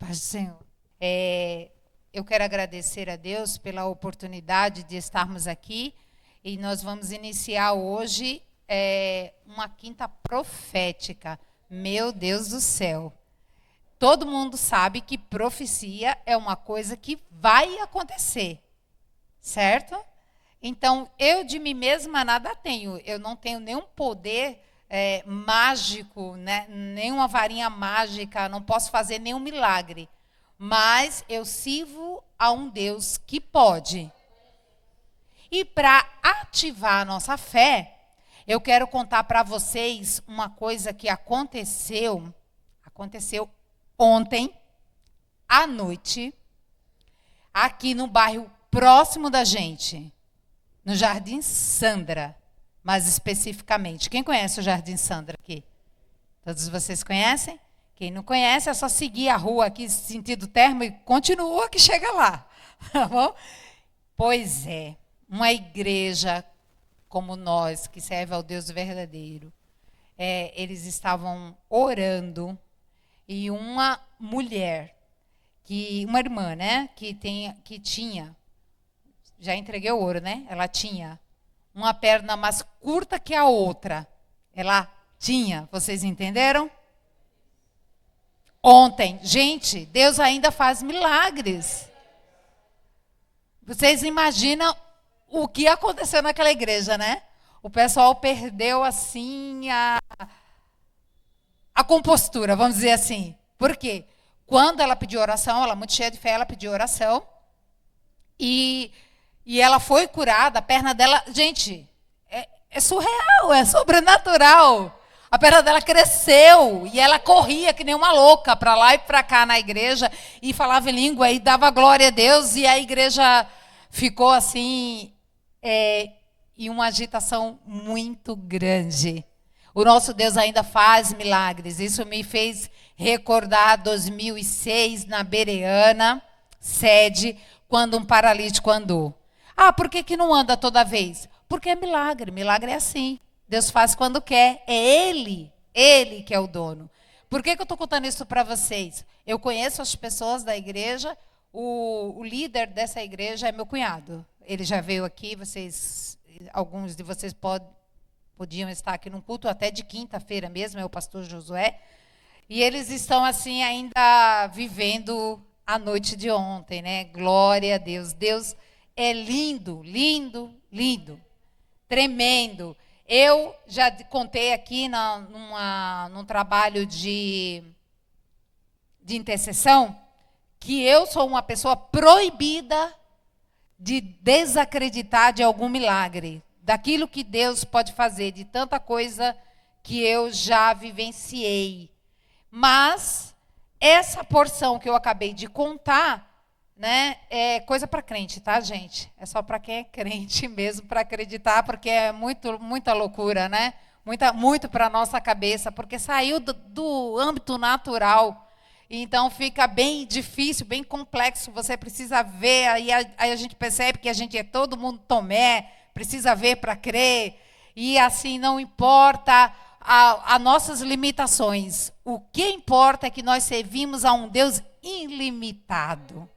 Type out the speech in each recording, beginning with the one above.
Paz do Senhor. Eu quero agradecer a Deus pela oportunidade de estarmos aqui e nós vamos iniciar hoje uma quinta profética. Meu Deus do céu. Todo mundo sabe que profecia é uma coisa que vai acontecer, certo? Então, eu de mim mesma nada tenho. Eu não tenho nenhum poder mágico, né? Nenhuma varinha mágica, não posso fazer nenhum milagre. Mas eu sirvo a um Deus que pode. E para ativar a nossa fé, eu quero contar para vocês uma coisa que aconteceu ontem à noite, aqui no bairro próximo da gente, no Jardim Sandra, mais especificamente. Quem conhece o Jardim Sandra aqui? Todos vocês conhecem? Quem não conhece é só seguir a rua aqui, sentido termo, e continua que chega lá. Tá bom? Pois é, uma igreja como nós, que serve ao Deus verdadeiro, eles estavam orando e uma mulher, uma irmã, né, que tinha, já entreguei o ouro, né? Ela tinha uma perna mais curta que a outra. Ela tinha, vocês entenderam? Ontem, gente, Deus ainda faz milagres. Vocês imaginam o que aconteceu naquela igreja, né? O pessoal perdeu assim a compostura, vamos dizer assim. Por quê? Quando ela pediu oração, ela muito cheia de fé, ela pediu oração. E ela foi curada, a perna dela, gente, é surreal, é sobrenatural. A perna dela cresceu e ela corria que nem uma louca para lá e para cá na igreja e falava em língua e dava glória a Deus e a igreja ficou assim em uma agitação muito grande. O nosso Deus ainda faz milagres. Isso me fez recordar 2006 na Bereana, sede, quando um paralítico andou. Ah, por que não anda toda vez? Porque é milagre. Milagre é assim. Deus faz quando quer. É Ele que é o dono. Por que eu estou contando isso para vocês? Eu conheço as pessoas da igreja. O líder dessa igreja é meu cunhado. Ele já veio aqui. Alguns de vocês podiam estar aqui num culto até de quinta-feira mesmo. É o pastor Josué. E eles estão assim ainda vivendo a noite de ontem, né? Glória a Deus. Deus é lindo, lindo, lindo. Tremendo. Eu já contei aqui num trabalho de intercessão que eu sou uma pessoa proibida de desacreditar de algum milagre, daquilo que Deus pode fazer, de tanta coisa que eu já vivenciei. Mas essa porção que eu acabei de contar, né, é coisa para crente, tá, gente? É só para quem é crente mesmo, para acreditar, porque é muita loucura, né? Muito para a nossa cabeça, porque saiu do âmbito natural. Então fica bem difícil, bem complexo. Você precisa ver, aí a gente percebe que a gente é todo mundo Tomé, precisa ver para crer. E assim, não importa as nossas limitações. O que importa é que nós servimos a um Deus ilimitado.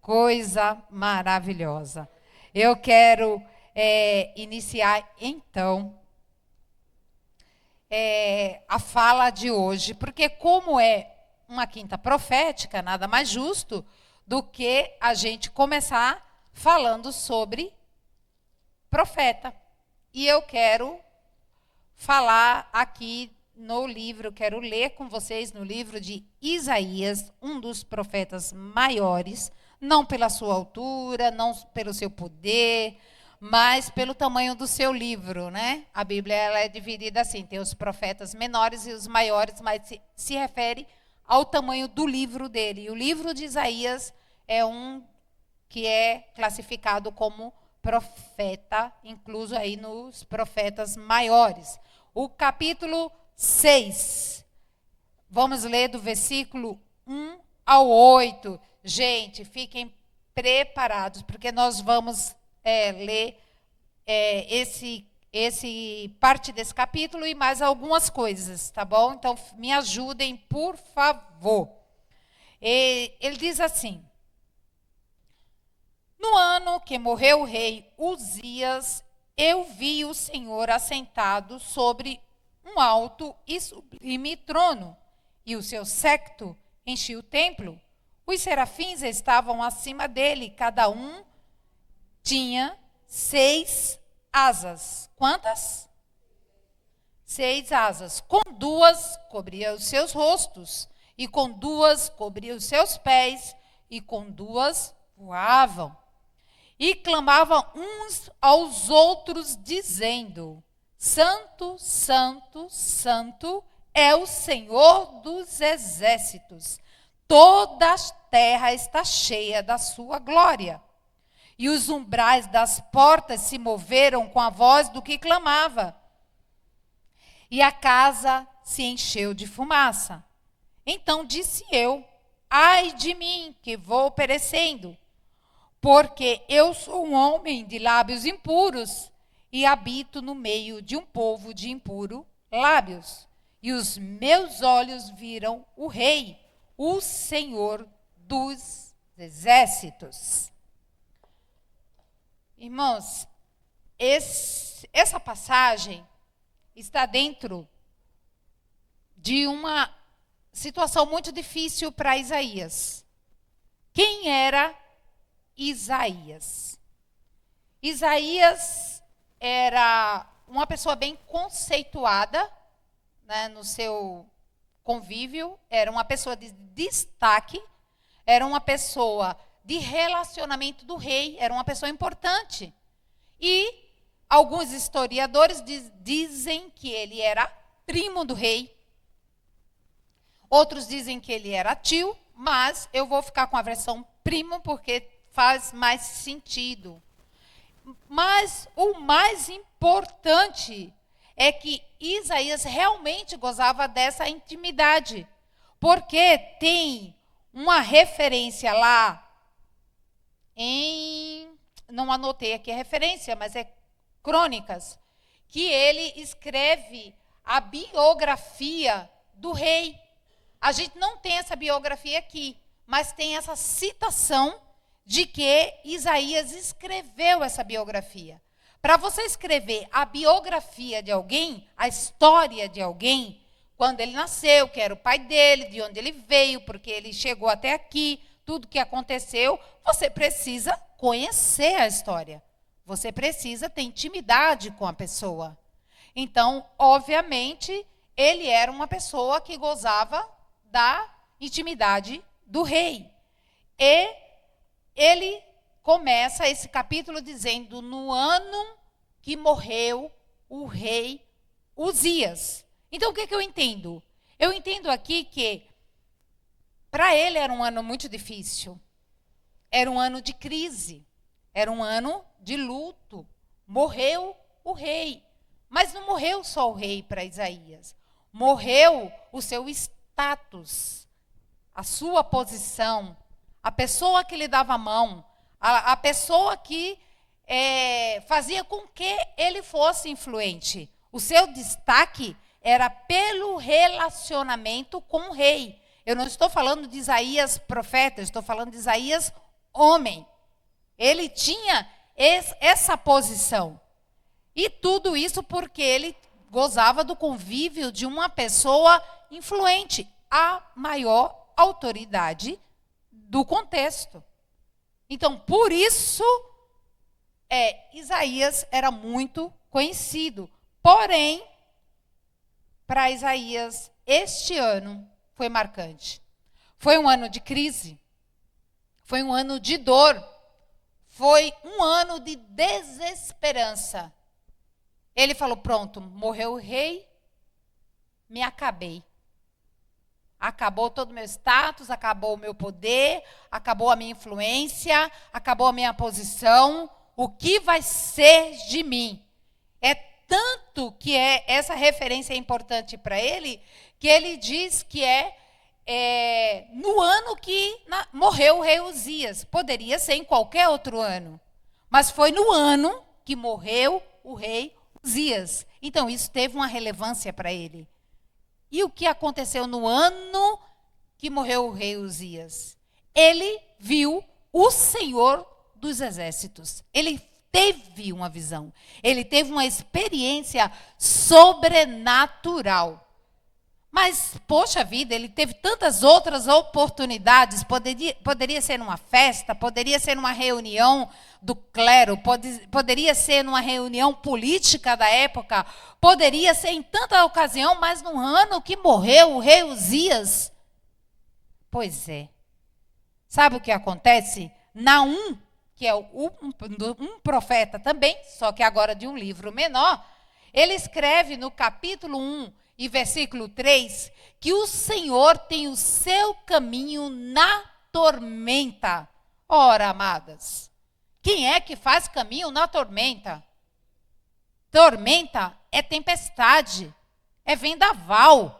Coisa maravilhosa. Eu quero iniciar, então, a fala de hoje, porque como é uma quinta profética, nada mais justo do que a gente começar falando sobre profeta. E eu quero falar aqui no livro, quero ler com vocês no livro de Isaías, um dos profetas maiores, não pela sua altura, não pelo seu poder, mas pelo tamanho do seu livro, né? A Bíblia ela é dividida assim, tem os profetas menores e os maiores, mas se refere ao tamanho do livro dele. E o livro de Isaías é um que é classificado como profeta, incluso aí nos profetas maiores. O capítulo 6, vamos ler do versículo 1 ao 8. Gente, fiquem preparados, porque nós vamos ler parte desse capítulo e mais algumas coisas, tá bom? Então, me ajudem, por favor. Ele diz assim: no ano que morreu o rei Uzias, eu vi o Senhor assentado sobre um alto e sublime trono, e o seu séquito enchia o templo. Os serafins estavam acima dele, cada um tinha 6 asas. Quantas? 6 asas. Com 2 cobria os seus rostos, e com 2 cobria os seus pés, e com 2 voavam. E clamavam uns aos outros, dizendo: Santo, Santo, Santo é o Senhor dos exércitos. Toda a terra está cheia da sua glória. E os umbrais das portas se moveram com a voz do que clamava. E a casa se encheu de fumaça. Então disse eu: ai de mim, que vou perecendo, porque eu sou um homem de lábios impuros e habito no meio de um povo de impuro lábios. E os meus olhos viram o Rei, o Senhor dos exércitos. Irmãos, essa passagem está dentro de uma situação muito difícil para Isaías. Quem era Isaías? Isaías era uma pessoa bem conceituada, né, no seu convívio, era uma pessoa de destaque, era uma pessoa de relacionamento do rei, era uma pessoa importante. E alguns historiadores dizem que ele era primo do rei. Outros dizem que ele era tio, mas eu vou ficar com a versão primo porque faz mais sentido. Mas o mais importante é que Isaías realmente gozava dessa intimidade, porque tem uma referência lá não anotei aqui a referência, mas é Crônicas, que ele escreve a biografia do rei. A gente não tem essa biografia aqui, mas tem essa citação de que Isaías escreveu essa biografia. Para você escrever a biografia de alguém, a história de alguém, quando ele nasceu, quem era o pai dele, de onde ele veio, porque ele chegou até aqui, tudo que aconteceu, você precisa conhecer a história. Você precisa ter intimidade com a pessoa. Então, obviamente, ele era uma pessoa que gozava da intimidade do rei. E ele começa esse capítulo dizendo: no ano que morreu o rei Uzias. Então, o que eu entendo? Eu entendo aqui que para ele era um ano muito difícil. Era um ano de crise. Era um ano de luto. Morreu o rei. Mas não morreu só o rei para Isaías. Morreu o seu status, a sua posição, a pessoa que lhe dava a mão, a pessoa que fazia com que ele fosse influente. O seu destaque era pelo relacionamento com o rei. Eu não estou falando de Isaías profeta, eu estou falando de Isaías homem. Ele tinha essa posição. E tudo isso porque ele gozava do convívio de uma pessoa influente, a maior autoridade do contexto. Então, por isso, Isaías era muito conhecido. Porém, para Isaías, este ano foi marcante. Foi um ano de crise. Foi um ano de dor. Foi um ano de desesperança. Ele falou: pronto, morreu o rei, me acabei. Acabou todo o meu status, acabou o meu poder, acabou a minha influência, acabou a minha posição. O que vai ser de mim? É tanto que essa referência é importante para ele, que ele diz que no ano que morreu o rei Uzias. Poderia ser em qualquer outro ano, mas foi no ano que morreu o rei Uzias. Então, isso teve uma relevância para ele. E o que aconteceu no ano que morreu o rei Uzias? Ele viu o Senhor dos exércitos. Ele teve uma visão. Ele teve uma experiência sobrenatural. Mas, poxa vida, ele teve tantas outras oportunidades. Poderia ser numa festa, poderia ser numa reunião do clero, poderia ser numa reunião política da época, poderia ser em tanta ocasião, mas no ano que morreu o rei Uzias. Pois é. Sabe o que acontece? Naum, que é um profeta também, só que agora de um livro menor, ele escreve no capítulo 1 e versículo 3, que o Senhor tem o seu caminho na tormenta. Ora, amadas, quem é que faz caminho na tormenta? Tormenta é tempestade, é vendaval,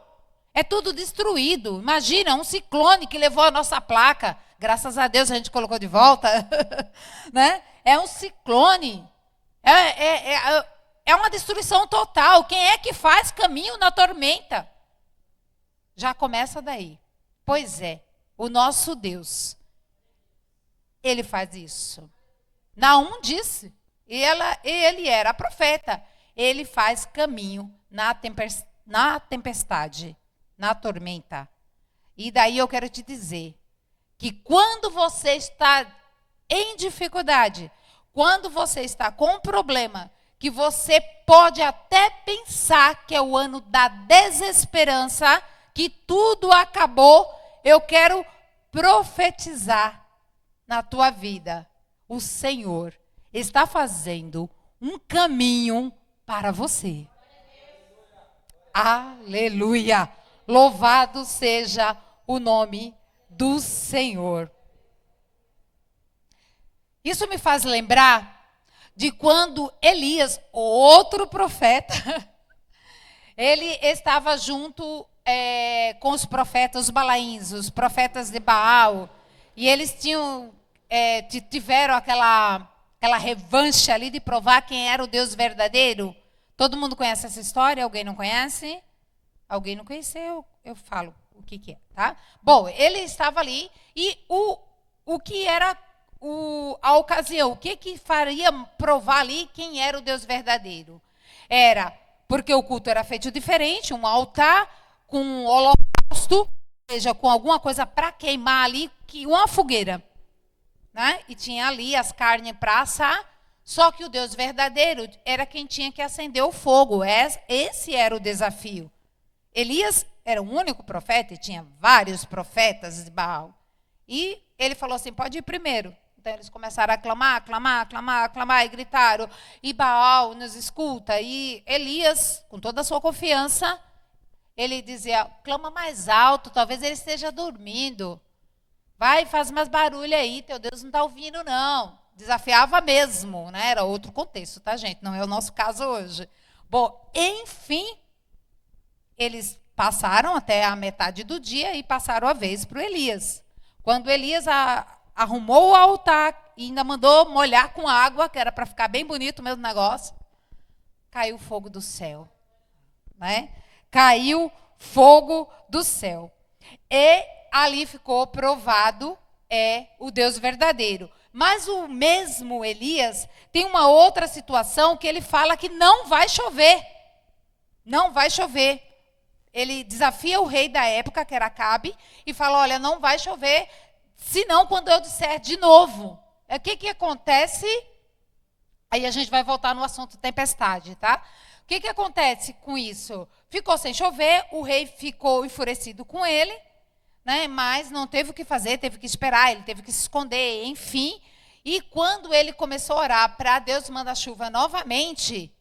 é tudo destruído. Imagina, um ciclone que levou a nossa placa. Graças a Deus a gente colocou de volta. Né? É um ciclone. É uma destruição total. Quem é que faz caminho na tormenta? Já começa daí. Pois é, o nosso Deus, ele faz isso. Naum disse, ele era profeta, ele faz caminho na tempestade, na tormenta. E daí eu quero te dizer que quando você está em dificuldade, quando você está com um problema, que você pode até pensar que é o ano da desesperança, que tudo acabou, eu quero profetizar na tua vida. O Senhor está fazendo um caminho para você. Aleluia! Louvado seja o nome do Senhor. Isso me faz lembrar de quando Elias, outro profeta, ele estava junto com os profetas, os balaíns, os profetas de Baal, e eles tiveram aquela revanche ali de provar quem era o Deus verdadeiro. Todo mundo conhece essa história? Alguém não conhece? Alguém não conheceu? Eu falo o que é, tá? Bom, ele estava ali e o que era a ocasião, o que faria provar ali quem era o Deus verdadeiro? Era porque o culto era feito diferente, um altar com um holocausto, ou seja, com alguma coisa para queimar ali, uma fogueira, né? E tinha ali as carnes para assar, só que o Deus verdadeiro era quem tinha que acender o fogo. Esse era o desafio. Elias era o único profeta, e tinha vários profetas de Baal. E ele falou assim, pode ir primeiro. Então eles começaram a clamar, e gritaram. E Baal nos escuta. E Elias, com toda a sua confiança, ele dizia, clama mais alto, talvez ele esteja dormindo. Vai, faz mais barulho aí, teu Deus não está ouvindo não. Desafiava mesmo, né? Era outro contexto, tá, gente? Não é o nosso caso hoje. Bom, enfim, eles passaram até a metade do dia e passaram a vez para o Elias. Quando Elias arrumou o altar e ainda mandou molhar com água, que era para ficar bem bonito o mesmo negócio, caiu fogo do céu. Né? Caiu fogo do céu. E ali ficou provado o Deus verdadeiro. Mas o mesmo Elias tem uma outra situação que ele fala que não vai chover. Não vai chover. Ele desafia o rei da época, que era Acabe, e fala, olha, não vai chover, senão quando eu disser de novo. O que acontece? Aí a gente vai voltar no assunto tempestade, tá? O que acontece com isso? Ficou sem chover, o rei ficou enfurecido com ele, né? Mas não teve o que fazer, teve que esperar, ele teve que se esconder, enfim. E quando ele começou a orar para Deus mandar chuva novamente,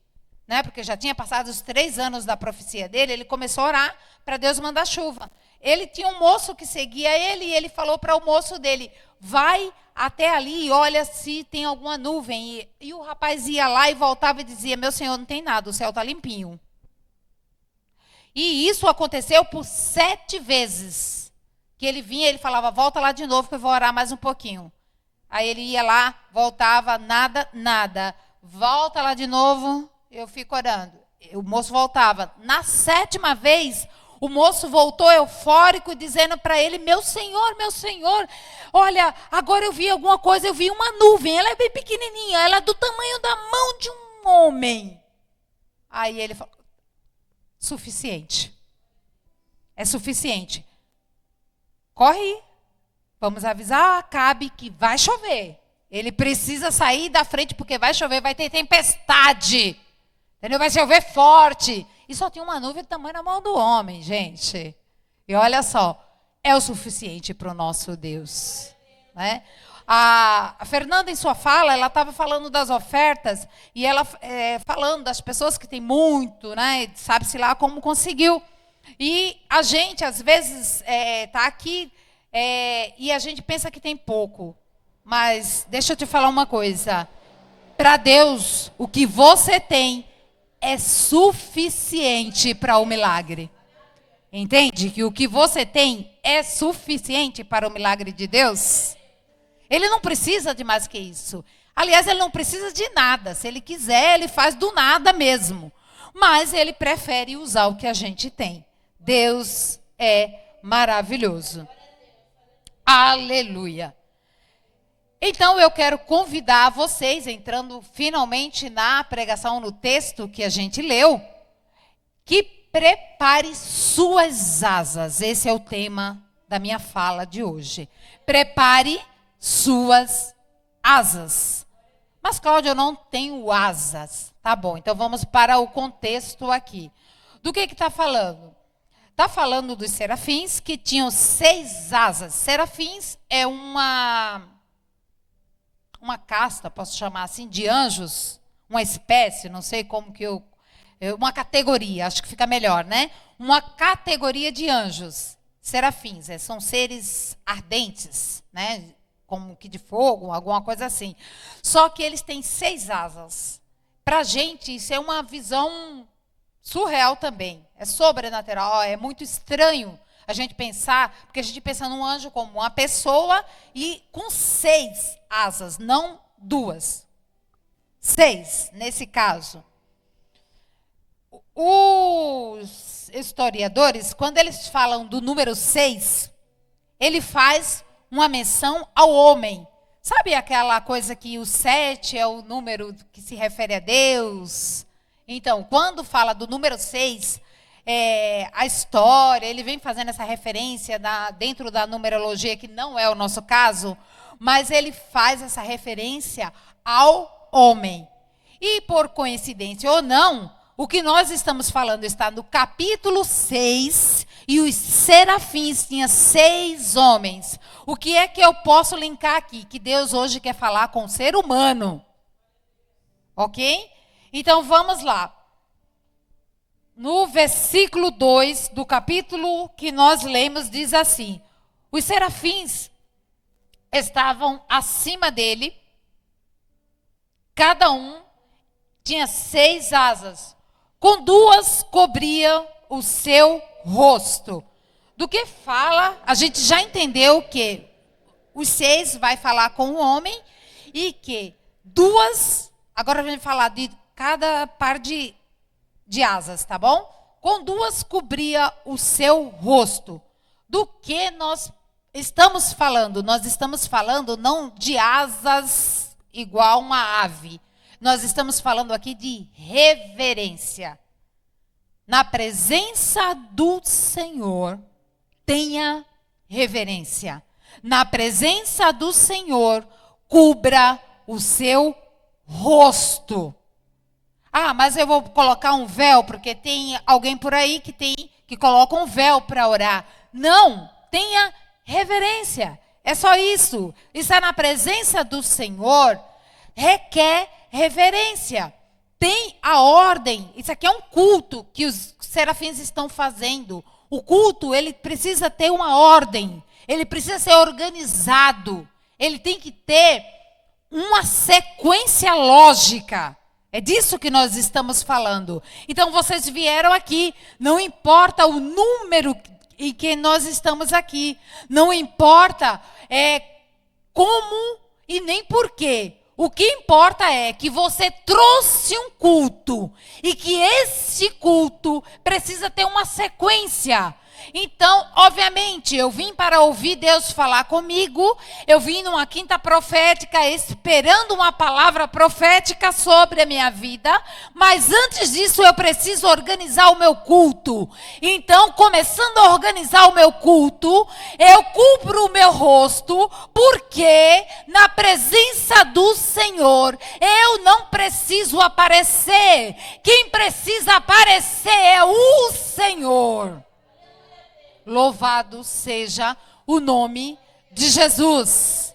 né, porque já tinha passado os 3 anos da profecia dele, ele começou a orar para Deus mandar chuva. Ele tinha um moço que seguia ele e ele falou para o moço dele, vai até ali e olha se tem alguma nuvem. E o rapaz ia lá e voltava e dizia, meu senhor, não tem nada, o céu está limpinho. E isso aconteceu por 7 vezes. Que ele vinha e ele falava, volta lá de novo que eu vou orar mais um pouquinho. Aí ele ia lá, voltava, nada. Volta lá de novo, eu fico orando. O moço voltava. Na 7ª vez, O moço voltou eufórico, dizendo para ele: meu senhor, olha, agora eu vi alguma coisa, eu vi uma nuvem, ela é bem pequenininha, ela é do tamanho da mão de um homem. Aí ele falou: suficiente. É suficiente. Corre, vamos avisar Acabe que vai chover. Ele precisa sair da frente porque vai chover, vai ter tempestade. Entendeu? Vai chover forte. E só tinha uma nuvem do tamanho da mão do homem, gente. E olha só, é o suficiente para o nosso Deus. Né? A Fernanda, em sua fala, ela estava falando das ofertas e ela falando das pessoas que têm muito, né? Sabe-se lá como conseguiu. E a gente, às vezes, está aqui e a gente pensa que tem pouco. Mas deixa eu te falar uma coisa. Para Deus, o que você tem é suficiente para o milagre. Entende? Que o que você tem é suficiente para o milagre de Deus. Ele não precisa de mais que isso. Aliás, ele não precisa de nada. Se ele quiser, ele faz do nada mesmo. Mas ele prefere usar o que a gente tem. Deus é maravilhoso. Aleluia. Então, eu quero convidar vocês, entrando finalmente na pregação, no texto que a gente leu, que prepare suas asas. Esse é o tema da minha fala de hoje. Prepare suas asas. Mas, Cláudia, eu não tenho asas. Tá bom, então vamos para o contexto aqui. Do que está falando? Está falando dos serafins que tinham 6 asas. Serafins é uma casta, posso chamar assim, de anjos, uma espécie, não sei como que uma categoria, acho que fica melhor, né? Uma categoria de anjos, serafins, são seres ardentes, né? Como que de fogo, alguma coisa assim. Só que eles têm 6 asas. Para a gente, isso é uma visão surreal também, é sobrenatural, é muito estranho a gente pensar, porque a gente pensa num anjo como uma pessoa e com 6 asas, não 2. 6, nesse caso. Os historiadores, quando eles falam do número 6, ele faz uma menção ao homem. Sabe aquela coisa que o 7 é o número que se refere a Deus? Então, quando fala do número 6, a história, ele vem fazendo essa referência dentro da numerologia, que não é o nosso caso, mas ele faz essa referência ao homem. E por coincidência ou não, o que nós estamos falando está no capítulo 6, e os serafins tinham 6 homens. O que é que eu posso linkar aqui? Que Deus hoje quer falar com o ser humano. Ok? Então vamos lá. No versículo 2 do capítulo que nós lemos, diz assim: os serafins estavam acima dele, cada um tinha 6 asas, com 2 cobria o seu rosto. Do que fala, a gente já entendeu que os 6 vai falar com o homem, e que 2, agora vamos falar de cada par de asas, tá bom? Com 2 cobria o seu rosto. Do que nós estamos falando? Nós estamos falando não de asas igual uma ave. Nós estamos falando aqui de reverência. Na presença do Senhor, tenha reverência. Na presença do Senhor, cubra o seu rosto. Ah, mas eu vou colocar um véu, porque tem alguém por aí que coloca um véu para orar. Não, tenha reverência. É só isso. Estar na presença do Senhor requer reverência. Tem a ordem. Isso aqui é um culto que os serafins estão fazendo. O culto, ele precisa ter uma ordem. Ele precisa ser organizado. Ele tem que ter uma sequência lógica. É disso que nós estamos falando. Então, vocês vieram aqui, não importa o número em que nós estamos aqui, não importa como e nem porquê. O que importa é que você trouxe um culto e que esse culto precisa ter uma sequência. Então, obviamente, eu vim para ouvir Deus falar comigo, eu vim numa quinta profética esperando uma palavra profética sobre a minha vida, mas antes disso eu preciso organizar o meu culto. Então, começando a organizar o meu culto, eu cubro o meu rosto, porque na presença do Senhor eu não preciso aparecer. Quem precisa aparecer é o Senhor. Louvado seja o nome de Jesus.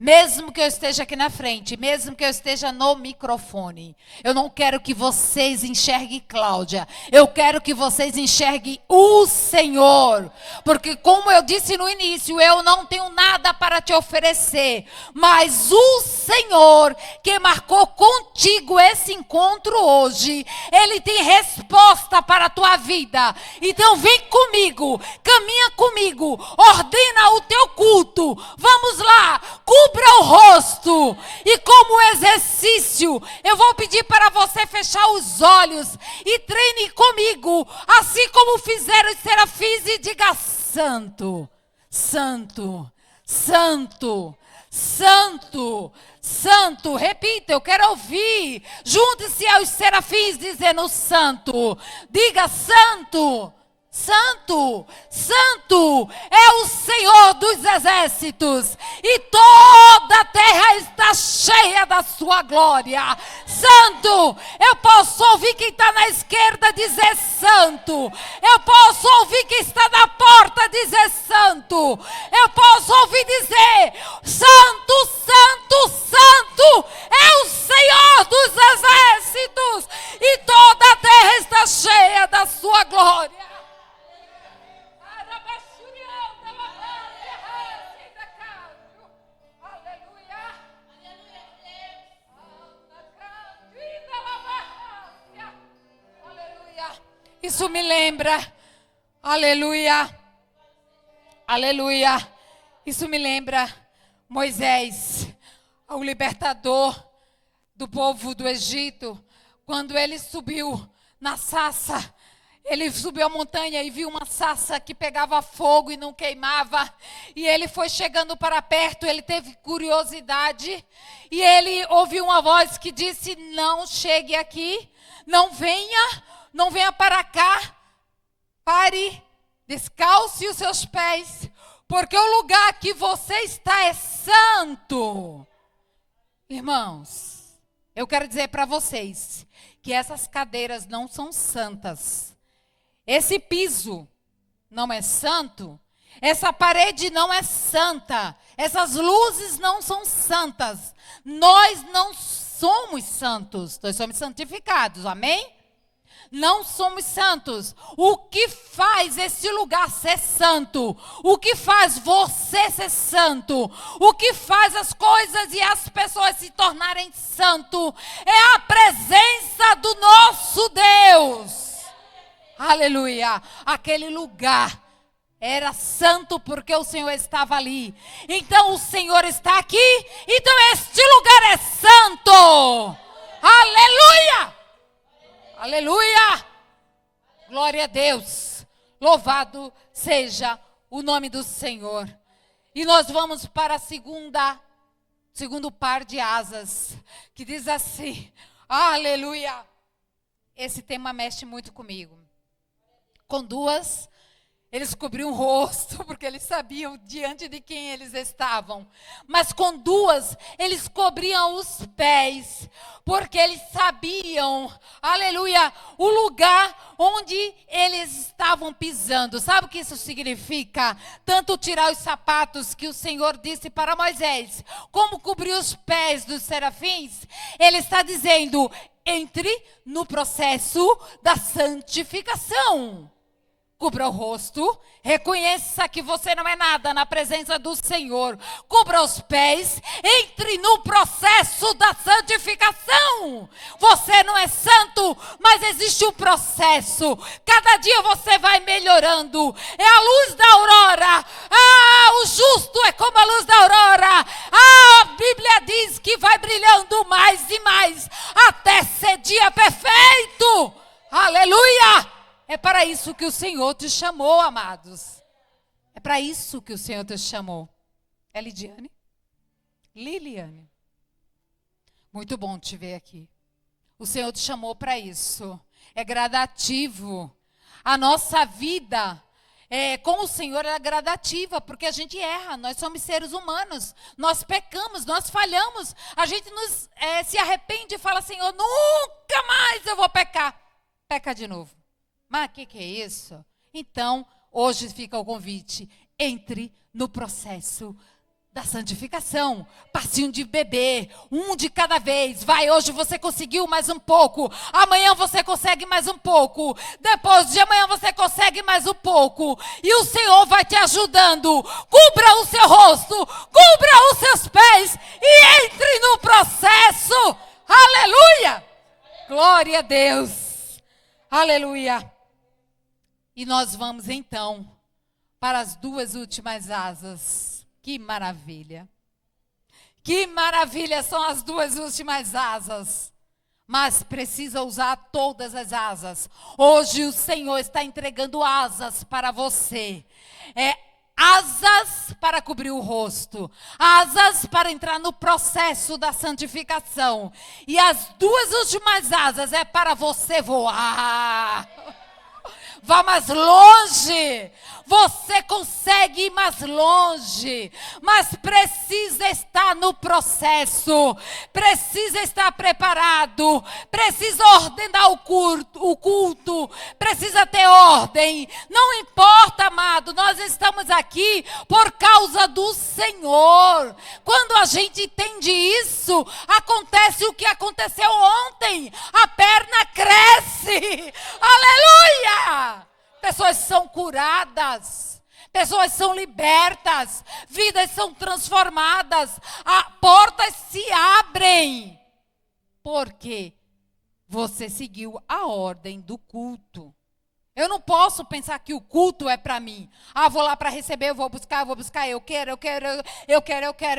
Mesmo que eu esteja aqui na frente, mesmo que eu esteja no microfone, eu não quero que vocês enxerguem Cláudia. Eu quero que vocês enxerguem o Senhor. Porque como eu disse no início, eu não tenho nada para te oferecer. Mas o Senhor que marcou contigo esse encontro hoje, Ele tem resposta para a tua vida. Então vem comigo, caminha comigo, ordena o teu culto. Vamos lá, cubra o rosto. E como exercício, eu vou pedir para você fechar os olhos e treine comigo, assim como fizeram os serafins, e diga: Santo, Santo, Santo, Santo, Santo. Repita, eu quero ouvir. Junte-se aos serafins dizendo: Santo. Diga: Santo, Santo, Santo é o Senhor dos exércitos, e toda a terra está cheia da sua glória. Santo, eu posso ouvir quem está na esquerda dizer santo. Eu posso ouvir quem está na porta dizer santo. Eu posso ouvir dizer: Santo, Santo, Santo é o Senhor dos exércitos, e toda a terra está cheia da sua glória. Isso me lembra, aleluia, aleluia, isso me lembra Moisés, o libertador do povo do Egito, quando ele subiu na sarça. Ele subiu a montanha e viu uma sarça que pegava fogo e não queimava. E ele foi chegando para perto, ele teve curiosidade. E ele ouviu uma voz que disse: não chegue aqui, não venha para cá. Pare, descalce os seus pés, porque o lugar que você está é santo. Irmãos, eu quero dizer para vocês que essas cadeiras não são santas. Esse piso não é santo. Essa parede não é santa. Essas luzes não são santas. Nós não somos santos. Nós somos santificados, amém? Não somos santos. O que faz esse lugar ser santo? O que faz você ser santo? O que faz as coisas e as pessoas se tornarem santo? É a presença do nosso Deus. Aleluia. Aquele lugar era santo porque o Senhor estava ali. Então o Senhor está aqui. Então este lugar é santo. Aleluia. Aleluia. Glória a Deus. Louvado seja o nome do Senhor. E nós vamos para segundo par de asas, que diz assim: aleluia. Esse tema mexe muito comigo. Com duas, eles cobriam o rosto, porque eles sabiam diante de quem eles estavam. Mas com duas, eles cobriam os pés, porque eles sabiam, aleluia, o lugar onde eles estavam pisando. Sabe o que isso significa? Tanto tirar os sapatos que o Senhor disse para Moisés, como cobrir os pés dos serafins. Ele está dizendo: entre no processo da santificação. Cubra o rosto, reconheça que você não é nada na presença do Senhor. Cubra os pés, entre no processo da santificação. Você não é santo, mas existe um processo. Cada dia você vai melhorando. É a luz da aurora. O justo é como a luz da aurora. A Bíblia diz que vai brilhando mais e mais, até ser dia perfeito. Aleluia! É para isso que o Senhor te chamou, amados. É para isso que o Senhor te chamou. É Lidiane? Liliane. Muito bom te ver aqui. O Senhor te chamou para isso. É gradativo. A nossa vida com o Senhor é gradativa, porque a gente erra. Nós somos seres humanos. Nós pecamos, nós falhamos. A gente se arrepende e fala, Senhor, nunca mais eu vou pecar. Peca de novo. Mas o que é isso? Então, hoje fica o convite. Entre no processo da santificação. Passinho de bebê, um de cada vez. Vai, hoje você conseguiu mais um pouco. Amanhã você consegue mais um pouco. Depois de amanhã você consegue mais um pouco. E o Senhor vai te ajudando. Cubra o seu rosto, cubra os seus pés e entre no processo. Aleluia! Glória a Deus. Aleluia. E nós vamos então para as duas últimas asas. Que maravilha. Que maravilha são as duas últimas asas. Mas precisa usar todas as asas. Hoje o Senhor está entregando asas para você. Asas para cobrir o rosto. Asas para entrar no processo da santificação. E as duas últimas asas é para você voar. Vá mais longe. Você consegue ir mais longe, mas precisa estar no processo, precisa estar preparado, precisa ordenar o culto, precisa ter ordem. Não importa, amado, nós estamos aqui por causa do Senhor. Quando a gente entende isso, acontece o que aconteceu ontem, a perna cresce. Aleluia! Pessoas são curadas, pessoas são libertas, vidas são transformadas, portas se abrem. Porque você seguiu a ordem do culto. Eu não posso pensar que o culto é para mim. Vou lá para receber, eu vou buscar, eu quero,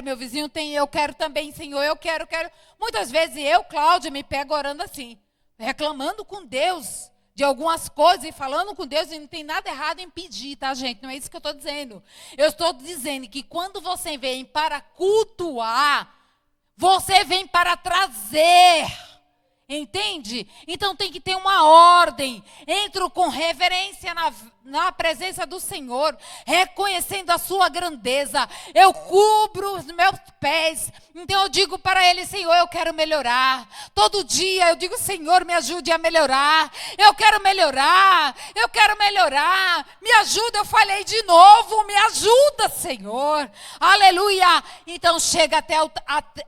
meu vizinho tem, eu quero também, Senhor, eu quero. Muitas vezes eu, Cláudia, me pego orando assim, reclamando com Deus de algumas coisas e falando com Deus, e não tem nada errado em pedir, tá, gente? Não é isso que eu estou dizendo. Eu estou dizendo que quando você vem para cultuar, você vem para trazer. Entende? Então tem que ter uma ordem. Entro com reverência na presença do Senhor, reconhecendo a sua grandeza. Eu cubro os meus pés. Então eu digo para Ele, Senhor, eu quero melhorar. Todo dia eu digo, Senhor, me ajude a melhorar. Eu quero melhorar. Me ajuda, eu falhei de novo. Me ajuda, Senhor. Aleluia. Então chega até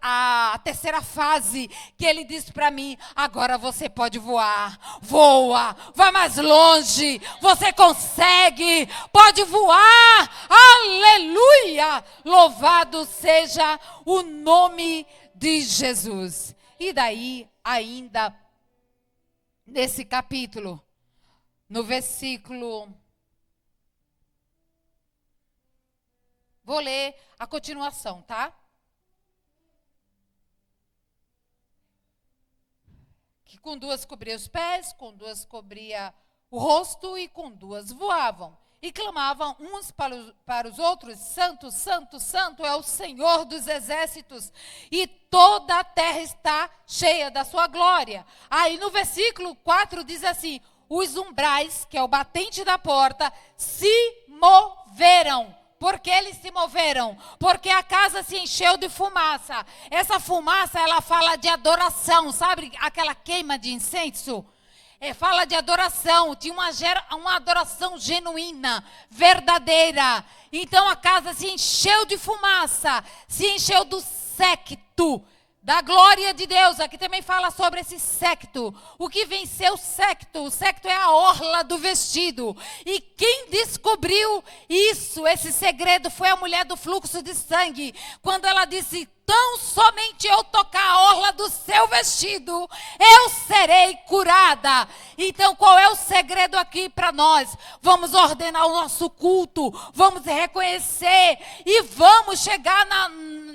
a terceira fase, que Ele diz para mim, agora você pode voar. Voa, vai mais longe. Você consegue, pode voar. Aleluia. Louvado seja o nome de Jesus. E daí, ainda nesse capítulo, no versículo, vou ler a continuação, tá? Que com duas cobria os pés, com duas cobria o rosto e com duas voavam. E clamavam uns para os outros, Santo, Santo, Santo é o Senhor dos exércitos, e toda a terra está cheia da sua glória. Aí no versículo 4 diz assim, os umbrais, que é o batente da porta, se moveram. Por que eles se moveram? Porque a casa se encheu de fumaça. Essa fumaça, ela fala de adoração, sabe aquela queima de incenso? Fala de adoração, tinha uma adoração genuína, verdadeira. Então a casa se encheu de fumaça, se encheu do séquito da glória de Deus. Aqui também fala sobre esse séquito. O que venceu o séquito? O séquito é a orla do vestido. E quem descobriu isso, esse segredo, foi a mulher do fluxo de sangue. Quando ela disse, tão somente eu tocar a orla do seu vestido, eu serei curada. Então qual é o segredo aqui para nós? Vamos ordenar o nosso culto, vamos reconhecer e vamos chegar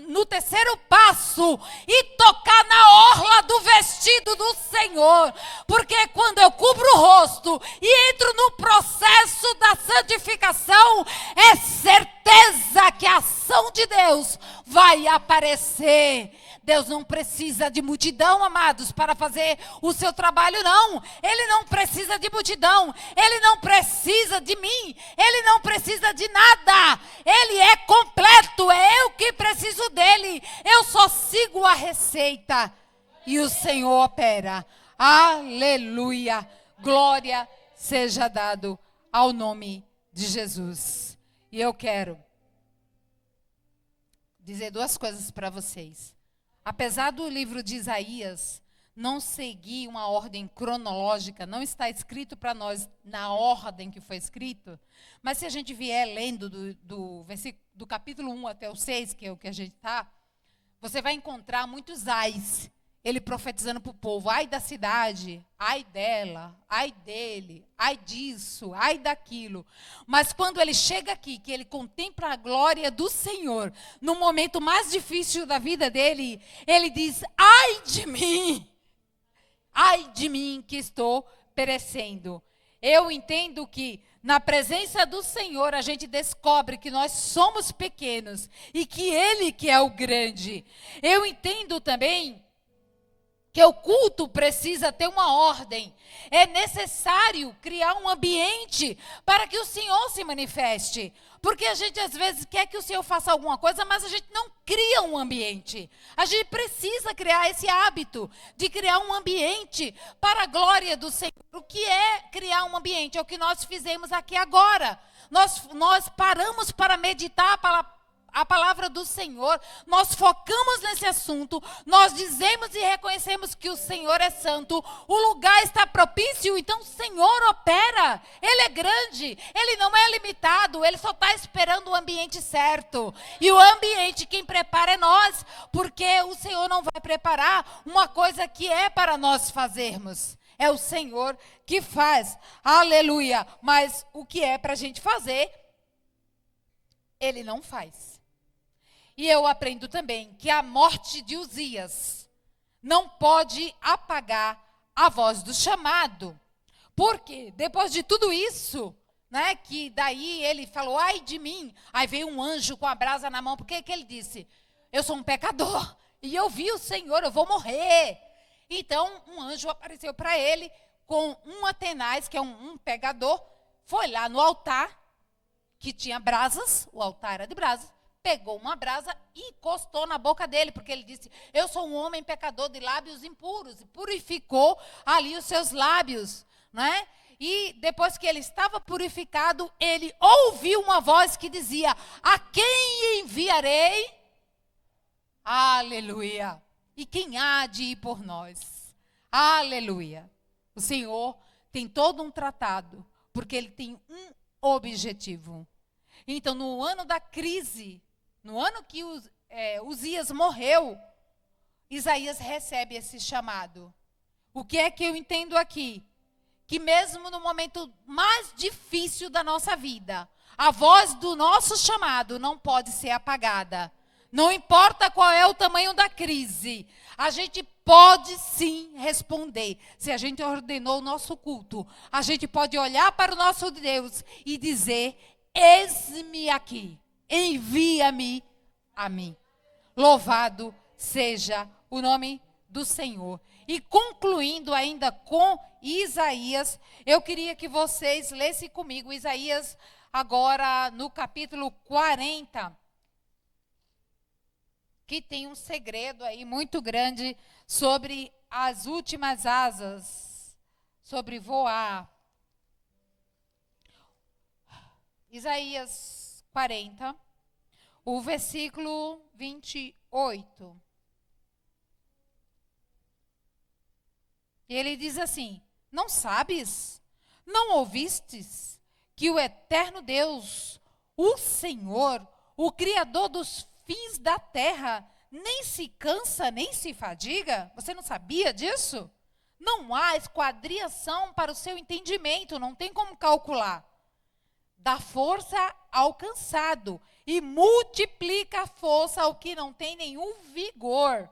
no terceiro passo e tocar na orla do vestido do Senhor. Porque quando eu cubro o rosto e entro no processo da santificação, é certeza que a ação de Deus vai aparecer. Deus não precisa de multidão, amados, para fazer o seu trabalho, não. Ele não precisa de multidão. Ele não precisa de mim. Ele não precisa de nada. Ele é completo. É eu que preciso dele. Eu só sigo a receita. E o Senhor opera. Aleluia. Glória seja dado ao nome de Jesus. E eu quero dizer duas coisas para vocês. Apesar do livro de Isaías não seguir uma ordem cronológica, não está escrito para nós na ordem que foi escrito, mas se a gente vier lendo do capítulo 1 até o 6, que é o que a gente está, você vai encontrar muitos ais, ele profetizando para o povo, ai da cidade, ai dela, ai dele, ai disso, ai daquilo. Mas quando ele chega aqui, que ele contempla a glória do Senhor, no momento mais difícil da vida dele, ele diz, ai de mim que estou perecendo. Eu entendo que na presença do Senhor a gente descobre que nós somos pequenos e que Ele que é o grande. Eu entendo também que o culto precisa ter uma ordem. É necessário criar um ambiente para que o Senhor se manifeste. Porque a gente às vezes quer que o Senhor faça alguma coisa, mas a gente não cria um ambiente. A gente precisa criar esse hábito de criar um ambiente para a glória do Senhor. O que é criar um ambiente? É o que nós fizemos aqui agora. Nós paramos para meditar a palavra do Senhor, nós focamos nesse assunto, nós dizemos e reconhecemos que o Senhor é santo, o lugar está propício, então o Senhor opera, Ele é grande, Ele não é limitado, Ele só está esperando o ambiente certo, e o ambiente quem prepara é nós, porque o Senhor não vai preparar uma coisa que é para nós fazermos, é o Senhor que faz, aleluia, mas o que é para a gente fazer, Ele não faz. E eu aprendo também que a morte de Uzias não pode apagar a voz do chamado. Porque depois de tudo isso, né, que daí ele falou, ai de mim. Aí veio um anjo com a brasa na mão. Porque que ele disse? Eu sou um pecador e eu vi o Senhor, eu vou morrer. Então um anjo apareceu para ele com um Atenaz, que é um pegador. Foi lá no altar, que tinha brasas, o altar era de brasas. Pegou uma brasa e encostou na boca dele, porque ele disse, eu sou um homem pecador de lábios impuros, e purificou ali os seus lábios, né? E depois que ele estava purificado, ele ouviu uma voz que dizia, a quem enviarei? Aleluia! E quem há de ir por nós? Aleluia! O Senhor tem todo um tratado, porque Ele tem um objetivo. Então, no ano da crise, no ano que Uzias morreu, Isaías recebe esse chamado. O que é que eu entendo aqui? Que mesmo no momento mais difícil da nossa vida, a voz do nosso chamado não pode ser apagada. Não importa qual é o tamanho da crise, a gente pode sim responder. Se a gente ordenou o nosso culto, a gente pode olhar para o nosso Deus e dizer, eis-me aqui. Envia-me a mim. Louvado seja o nome do Senhor. E concluindo ainda com Isaías, eu queria que vocês lessem comigo Isaías agora no capítulo 40, que tem um segredo aí muito grande sobre as últimas asas, sobre voar. Isaías 40, o versículo 28. E ele diz assim, não sabes, não ouvistes, que o eterno Deus, o Senhor, o Criador dos fins da terra, nem se cansa, nem se fadiga? Você não sabia disso? Não há esquadriação para o seu entendimento, não tem como calcular. dá força ao cansado e multiplica a força ao que não tem nenhum vigor.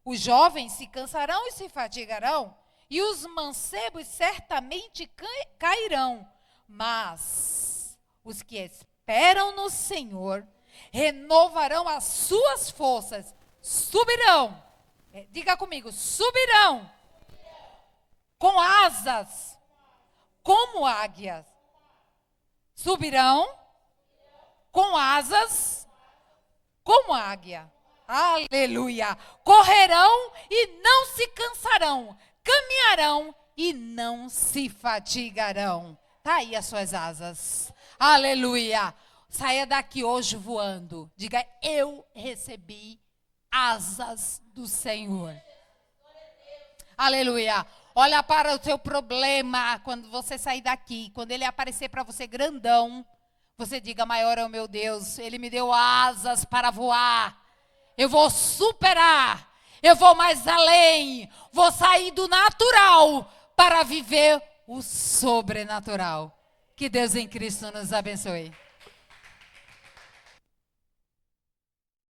Os jovens se cansarão e se fatigarão, e os mancebos certamente cairão. Mas os que esperam no Senhor renovarão as suas forças, subirão. Diga comigo, subirão com asas como águias. Subirão com asas como águia. Aleluia. Correrão e não se cansarão. Caminharão e não se fatigarão. Tá aí as suas asas. Aleluia. Saia daqui hoje voando. Diga, eu recebi asas do Senhor. Aleluia. Olha para o seu problema quando você sair daqui. Quando ele aparecer para você grandão, você diga, maior é o meu Deus. Ele me deu asas para voar. Eu vou superar. Eu vou mais além. Vou sair do natural para viver o sobrenatural. Que Deus em Cristo nos abençoe.